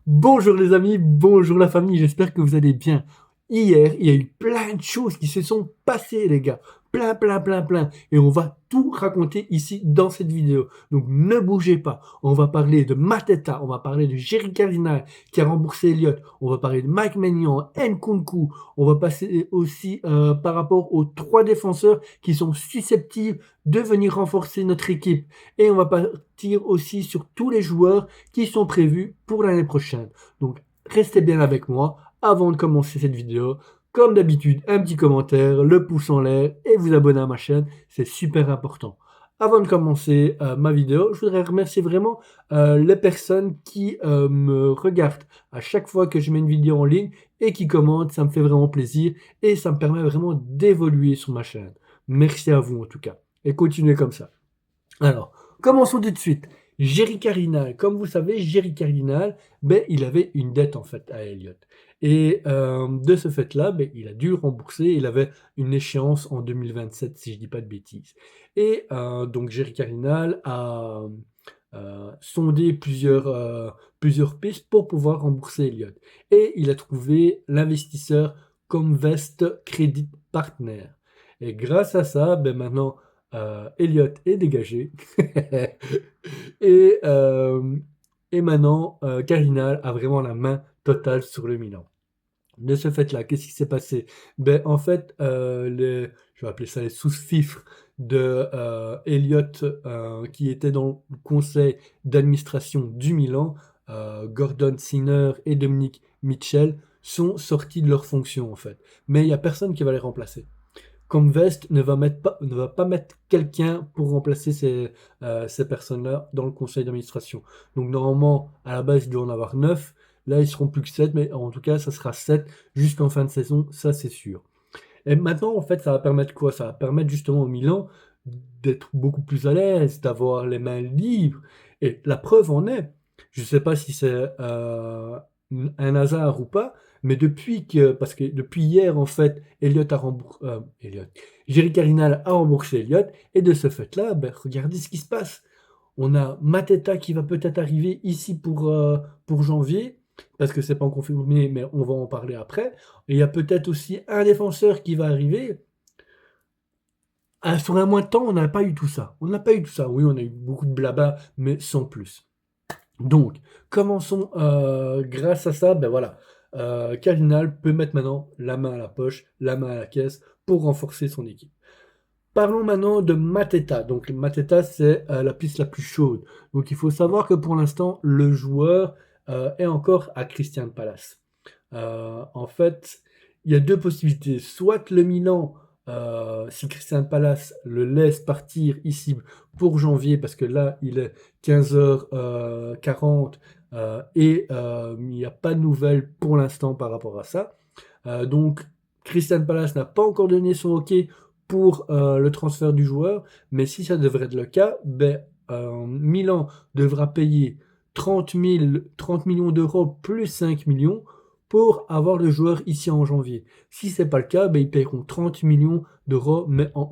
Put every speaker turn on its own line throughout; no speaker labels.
Bonjour les amis, bonjour la famille, j'espère que vous allez bien. Hier, il y a eu plein de choses qui se sont passées les gars. Plein, plein, plein, plein. Et on va tout raconter ici dans cette vidéo. Donc ne bougez pas. On va parler de Mateta, on va parler de Jerry Cardinal qui a remboursé Elliott, on va parler de Mike Maignan, Nkunku, on va passer aussi par rapport aux trois défenseurs qui sont susceptibles de venir renforcer notre équipe. Et on va partir aussi sur tous les joueurs qui sont prévus pour l'année prochaine. Donc restez bien avec moi avant de commencer cette vidéo. Comme d'habitude, un petit commentaire, le pouce en l'air et vous abonner à ma chaîne, c'est super important. Avant de commencer ma vidéo, je voudrais remercier vraiment les personnes qui me regardent à chaque fois que je mets une vidéo en ligne et qui commentent, ça me fait vraiment plaisir et ça me permet vraiment d'évoluer sur ma chaîne. Merci à vous en tout cas et continuez comme ça. Alors, commençons tout de suite. Jerry Cardinal, comme vous savez, Jerry Cardinal, ben, il avait une dette en fait à Elliott. Et de ce fait-là, ben, il a dû le rembourser. Il avait une échéance en 2027, si je ne dis pas de bêtises. Et donc Jerry Cardinal a sondé plusieurs pistes pour pouvoir rembourser Elliott. Et il a trouvé l'investisseur Comvest Credit Partner. Et grâce à ça, ben maintenant, Elliott est dégagé. et, euh, et maintenant, Cardinal a vraiment la main totale sur le Milan. De ce fait-là, qu'est-ce qui s'est passé? Ben, en fait, je vais appeler ça les sous-fifres de Elliott, qui était dans le conseil d'administration du Milan, Gordon Sinner et Dominique Mitchell, sont sortis de leurs fonctions, en fait. Mais il n'y a personne qui va les remplacer. Comvest ne va pas mettre quelqu'un pour remplacer ces personnes-là dans le conseil d'administration. Donc normalement, à la base, il doit en avoir 9. Là, ils seront plus que 7, mais en tout cas, ça sera 7 jusqu'en fin de saison, ça c'est sûr. Et maintenant, en fait, ça va permettre quoi? Ça va permettre justement au Milan d'être beaucoup plus à l'aise, d'avoir les mains libres. Et la preuve en est, je ne sais pas si c'est un hasard ou pas, mais parce que depuis hier, en fait, Jerry Cardinal a remboursé Elliott, et de ce fait-là, ben, regardez ce qui se passe. On a Mateta qui va peut-être arriver ici pour janvier, parce que c'est pas confirmé, mais on va en parler après. Et il y a peut-être aussi un défenseur qui va arriver. Sur un mois de temps, on n'a pas eu tout ça. On n'a pas eu tout ça. Oui, on a eu beaucoup de blabla, mais sans plus. Donc, commençons grâce à ça. Ben voilà, Cardinal peut mettre maintenant la main à la poche, la main à la caisse pour renforcer son équipe. Parlons maintenant de Mateta. Donc Mateta, c'est la piste la plus chaude. Donc il faut savoir que pour l'instant, le joueur est encore à Christian Palace. En fait, il y a deux possibilités. Soit le Milan, si Christian Palace le laisse partir ici pour janvier, parce que là, il est 15h40 et il n'y a pas de nouvelles pour l'instant par rapport à ça. Donc, Christian Palace n'a pas encore donné son OK pour le transfert du joueur, mais si ça devrait être le cas, ben, Milan devra payer 30 millions d'euros plus 5 millions pour avoir le joueur ici en janvier. Si ce n'est pas le cas, ben, ils paieront 30 millions d'euros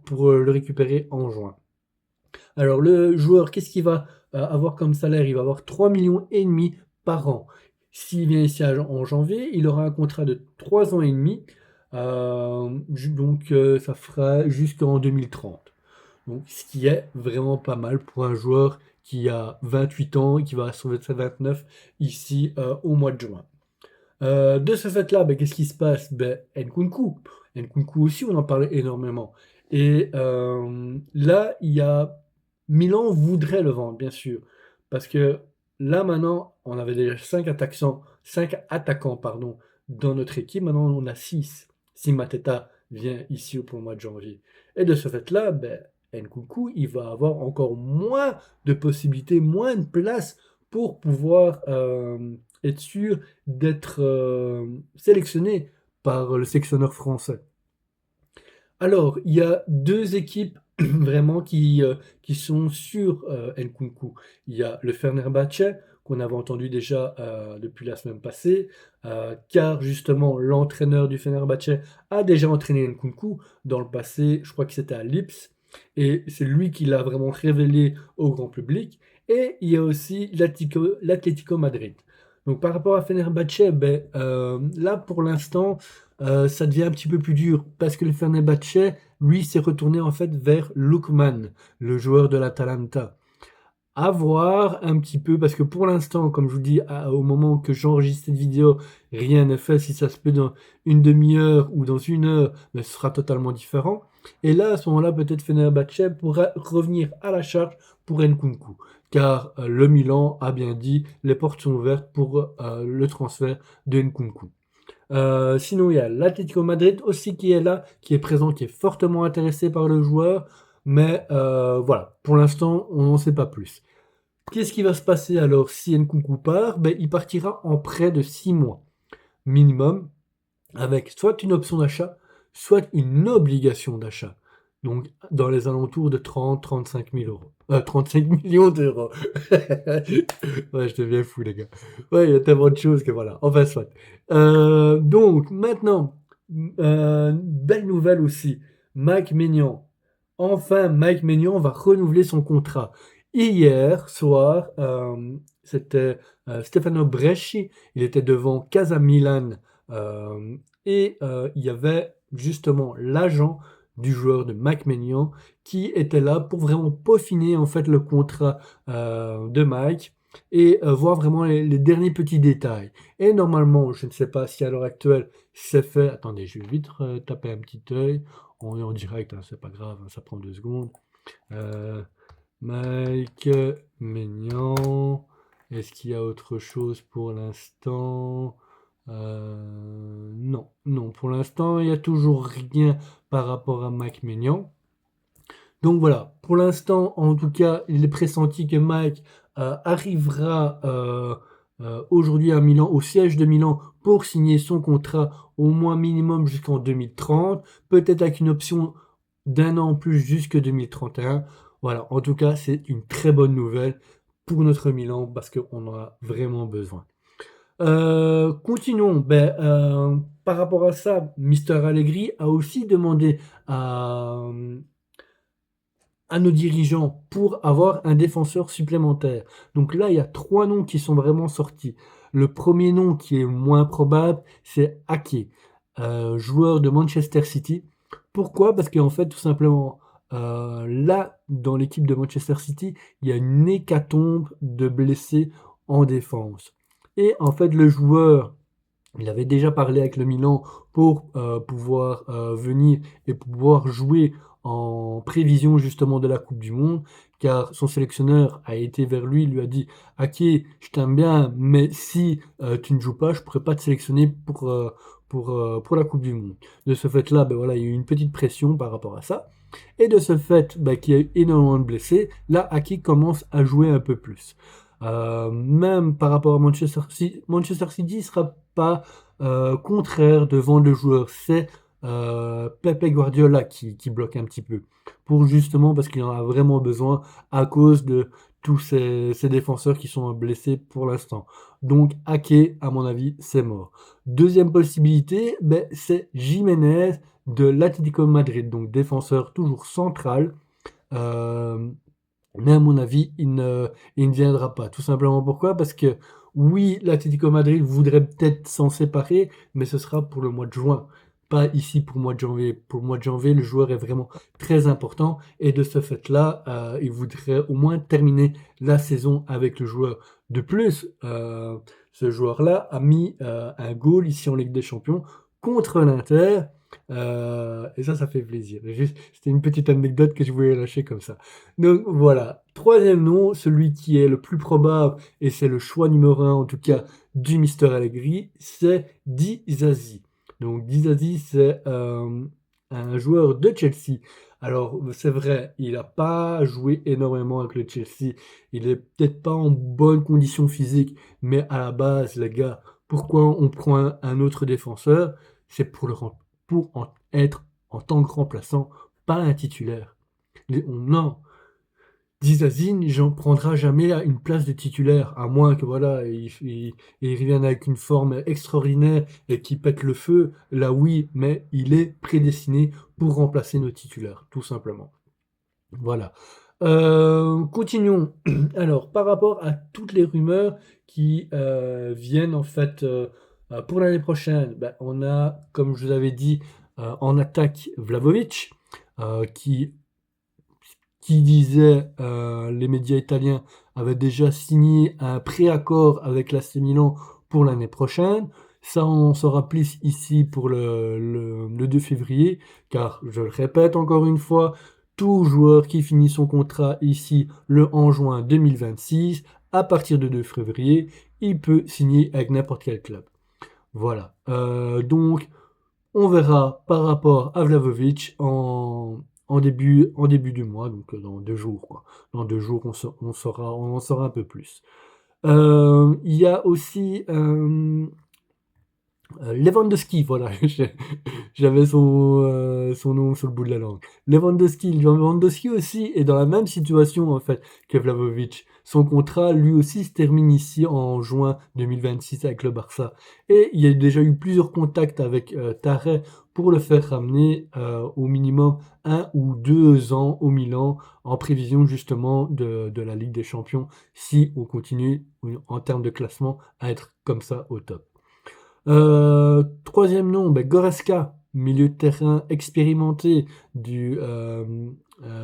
pour le récupérer en juin. Alors le joueur, qu'est-ce qu'il va avoir comme salaire? Il va avoir 3 millions et demi par an. S'il vient ici en janvier, il aura un contrat de 3 ans et demi. Donc ça fera jusqu'en 2030. Donc, ce qui est vraiment pas mal pour un joueur qui a 28 ans et qui va sur ses 29 ici au mois de juin. De ce fait-là, ben, qu'est-ce qui se passe? Ben, Nkunku. Nkunku aussi, on en parlait énormément. Et là, il y a Milan voudrait le vendre, bien sûr. Parce que là, maintenant, on avait déjà 5 attaquants pardon, dans notre équipe. Maintenant, on a 6. Si Mateta vient ici pour le mois de janvier. Et de ce fait-là, ben, Nkunku, il va avoir encore moins de possibilités, moins de place pour pouvoir être sûr d'être sélectionné par le sélectionneur français. Alors, il y a deux équipes vraiment qui sont sur Nkunku. Il y a le Fenerbahçe, qu'on avait entendu déjà depuis la semaine passée, car justement l'entraîneur du Fenerbahçe a déjà entraîné Nkunku dans le passé, je crois que c'était à Lips, et c'est lui qui l'a vraiment révélé au grand public. Et il y a aussi l'Atlético Madrid. Donc par rapport à Fenerbahçe, là pour l'instant, ça devient un petit peu plus dur parce que le Fenerbahçe, lui, s'est retourné en fait vers Lookman, le joueur de l'Atalanta. À voir un petit peu, parce que pour l'instant, comme je vous dis, au moment que j'enregistre cette vidéo, rien n'est fait. Si ça se peut dans une demi-heure ou dans une heure, mais ce sera totalement différent. Et là, à ce moment-là, peut-être Fenerbahçe pourra revenir à la charge pour Nkunku. Car le Milan a bien dit, les portes sont ouvertes pour le transfert de Nkunku. Sinon, il y a l'Atlético Madrid aussi qui est là, qui est présent, qui est fortement intéressé par le joueur. Mais voilà, pour l'instant, on n'en sait pas plus. Qu'est-ce qui va se passer alors si Nkunku part? Il partira en prêt de 6 mois minimum, avec soit une option d'achat, soit une obligation d'achat. Donc dans les alentours de 30-35 000 euros. 35 millions d'euros. Ouais, je deviens fou, les gars. Ouais, il y a tellement de choses que voilà. Enfin, soit. Donc maintenant, belle nouvelle aussi. Mike Maignan. Enfin, Mike Maignan va renouveler son contrat. Hier soir, c'était Stefano Bresci. Il était devant Casa Milan. Et il y avait justement l'agent du joueur de Mike Maignan qui était là pour vraiment peaufiner en fait le contrat de Mike et voir vraiment les derniers petits détails. Et normalement, je ne sais pas si à l'heure actuelle c'est fait. Attendez, je vais vite taper un petit œil. On est en direct, hein, c'est pas grave, hein, ça prend 2 secondes. Euh, Mike Maignan. Est-ce qu'il y a autre chose pour l'instant? Non, non, pour l'instant, il n'y a toujours rien par rapport à Mike Maignan. Donc voilà, pour l'instant, en tout cas, il est pressenti que Mike arrivera aujourd'hui à Milan, au siège de Milan, pour signer son contrat au moins minimum jusqu'en 2030, peut-être avec une option d'un an en plus jusque 2031. Voilà, en tout cas, c'est une très bonne nouvelle pour notre Milan parce qu'on en a vraiment besoin. Continuons. Par rapport à ça, Mister Allegri a aussi demandé à nos dirigeants pour avoir un défenseur supplémentaire. Donc là, il y a 3 noms qui sont vraiment sortis. Le premier nom qui est moins probable, c'est Ake, joueur de Manchester City. Pourquoi? Parce qu'en fait, tout simplement, là, dans l'équipe de Manchester City, il y a une hécatombe de blessés en défense. Et en fait, le joueur, il avait déjà parlé avec le Milan pour pouvoir venir et pouvoir jouer en prévision justement de la Coupe du Monde, car son sélectionneur a été vers lui, lui a dit: «Ake, je t'aime bien, mais si tu ne joues pas, je ne pourrais pas te sélectionner pour la Coupe du Monde». De ce fait-là, voilà, il y a eu une petite pression par rapport à ça. Et de ce fait qu'il y a eu énormément de blessés, là, Ake commence à jouer un peu plus. Même par rapport à Manchester City ne sera pas contraire de vendre le joueur. C'est Pepe Guardiola qui bloque un petit peu. Pour justement, parce qu'il en a vraiment besoin à cause de tous ces défenseurs qui sont blessés pour l'instant. Donc, Ake, à mon avis, c'est mort. Deuxième possibilité, c'est Jiménez de l'Atlético Madrid, donc défenseur toujours central. Euh, mais à mon avis, il ne viendra pas. Tout simplement pourquoi? Parce que oui, l'Atlético Madrid voudrait peut-être s'en séparer, mais ce sera pour le mois de juin. Pas ici pour le mois de janvier. Pour le mois de janvier, le joueur est vraiment très important. Et de ce fait-là, il voudrait au moins terminer la saison avec le joueur. De plus, ce joueur-là a mis un goal ici en Ligue des Champions contre l'Inter. Et ça fait plaisir. C'était une petite anecdote que je voulais lâcher comme ça. Donc voilà, troisième nom, celui qui est le plus probable, et c'est le choix numéro un en tout cas du Mister Allegri, c'est Disasi. Donc Disasi, c'est un joueur de Chelsea. Alors c'est vrai, il n'a pas joué énormément avec le Chelsea, il est peut-être pas en bonne condition physique, mais à la base, les gars, pourquoi on prend un autre défenseur? C'est pour être en tant que remplaçant, pas un titulaire. Non, Disasi j'en prendra jamais une place de titulaire, à moins que voilà, il revienne avec une forme extraordinaire et qui pète le feu. Là oui, mais il est prédestiné pour remplacer nos titulaires, tout simplement. Voilà. Continuons. Alors, par rapport à toutes les rumeurs qui viennent en fait pour l'année prochaine, ben, on a, comme je vous avais dit, en attaque Vlahovic, qui disait, les médias italiens avaient déjà signé un préaccord avec l'AC Milan pour l'année prochaine. Ça, on en saura plus ici pour le 2 février, car je le répète encore une fois, tout joueur qui finit son contrat ici le 11 juin 2026, à partir de 2 février, il peut signer avec n'importe quel club. Voilà. Donc, on verra par rapport à Vlahovic en début du mois, donc dans 2 jours, quoi. Dans 2 jours, on en saura un peu plus. Il y a aussi Lewandowski, voilà, j'avais son nom sur le bout de la langue. Lewandowski aussi est dans la même situation en fait que Vlahovic. Son contrat lui aussi se termine ici en juin 2026 avec le Barça. Et il y a déjà eu plusieurs contacts avec Tarret pour le faire ramener au minimum 1 ou 2 ans au Milan en prévision justement de la Ligue des Champions si on continue en termes de classement à être comme ça au top. Troisième nom, ben Goretzka, milieu de terrain expérimenté du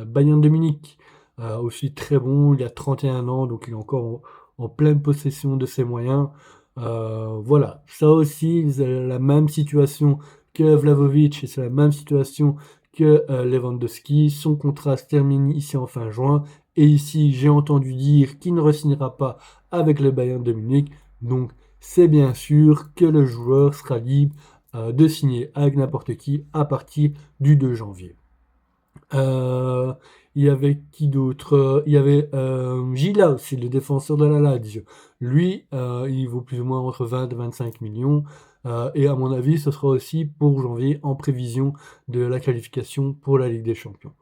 Bayern de Munich, aussi très bon, il a 31 ans, donc il est encore en pleine possession de ses moyens. Voilà, ça aussi, c'est la même situation que Vlahovic, et c'est la même situation que Lewandowski. Son contrat se termine ici en fin juin, et ici j'ai entendu dire qu'il ne re-signera pas avec le Bayern de Munich, donc c'est bien sûr que le joueur sera libre de signer avec n'importe qui à partir du 2 janvier. Il y avait qui d'autre? Il y avait Gila aussi, le défenseur de la Lazio. Lui, il vaut plus ou moins entre 20 et 25 millions. Et à mon avis, ce sera aussi pour janvier en prévision de la qualification pour la Ligue des Champions.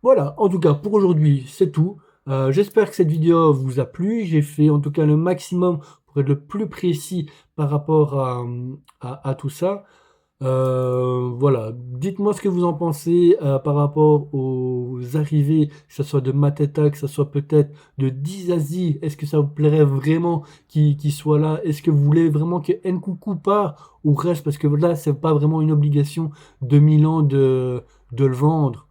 Voilà, en tout cas pour aujourd'hui, c'est tout. J'espère que cette vidéo vous a plu. J'ai fait en tout cas le maximum pour être le plus précis par rapport à tout ça. Voilà, dites-moi ce que vous en pensez par rapport aux arrivées, que ce soit de Mateta, que ce soit peut-être de Disasi. Est-ce que ça vous plairait vraiment qu'il soit là? Est-ce que vous voulez vraiment que Nkunku part ou reste? Parce que là, c'est pas vraiment une obligation de Milan de le vendre.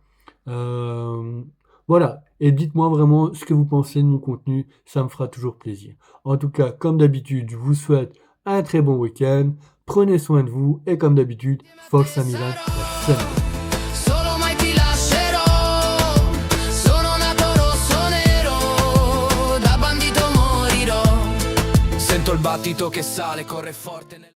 Voilà, et dites-moi vraiment ce que vous pensez de mon contenu, ça me fera toujours plaisir. En tout cas, comme d'habitude, je vous souhaite un très bon week-end, prenez soin de vous, et comme d'habitude, Forza Milan, la semaine.
Solo mai ti lascerò, sono nato rosso nero, da bandito morirò. Sento il battito che sale, corre forte nel